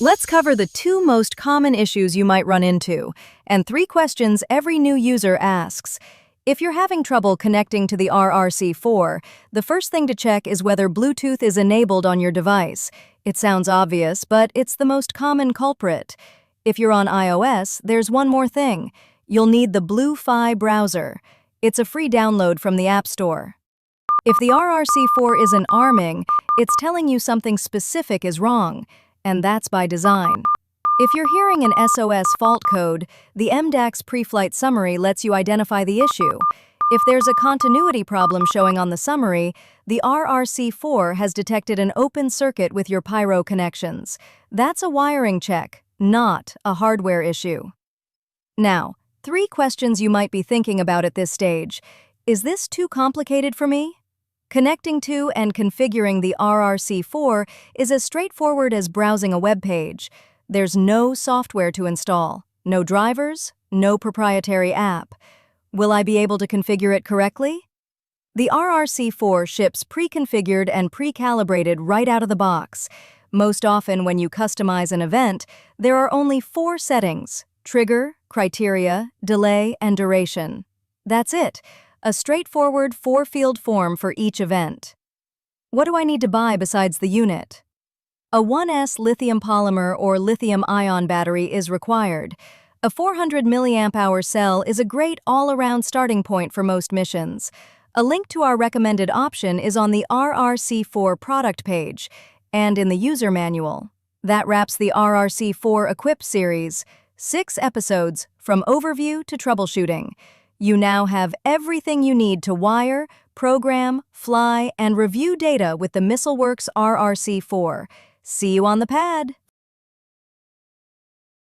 Let's cover the 2 most common issues you might run into, and 3 questions every new user asks. If you're having trouble connecting to the RRC4, the first thing to check is whether Bluetooth is enabled on your device. It sounds obvious, but it's the most common culprit. If you're on iOS, there's one more thing. You'll need the Blu-Fi browser. It's a free download from the App Store. If the RRC4 isn't arming, it's telling you something specific is wrong, and that's by design. If you're hearing an SOS fault code, the MDAX pre-flight summary lets you identify the issue. If there's a continuity problem showing on the summary, the RRC4 has detected an open circuit with your Pyro connections. That's a wiring check, not a hardware issue. Now, 3 questions you might be thinking about at this stage. Is this too complicated for me? Connecting to and configuring the RRC4 is as straightforward as browsing a web page. There's no software to install, no drivers, no proprietary app. Will I be able to configure it correctly? The RRC4 ships pre-configured and pre-calibrated right out of the box. Most often when you customize an event, there are only 4 settings: trigger, criteria, delay, and duration. That's it. A straightforward 4-field form for each event. What do I need to buy besides the unit? A 1S lithium polymer or lithium-ion battery is required. A 400 mAh cell is a great all-around starting point for most missions. A link to our recommended option is on the RRC4 product page and in the user manual. That wraps the RRC4 Equip series, 6 episodes from overview to troubleshooting. You now have everything you need to wire, program, fly, and review data with the MissileWorks RRC4. See you on the pad!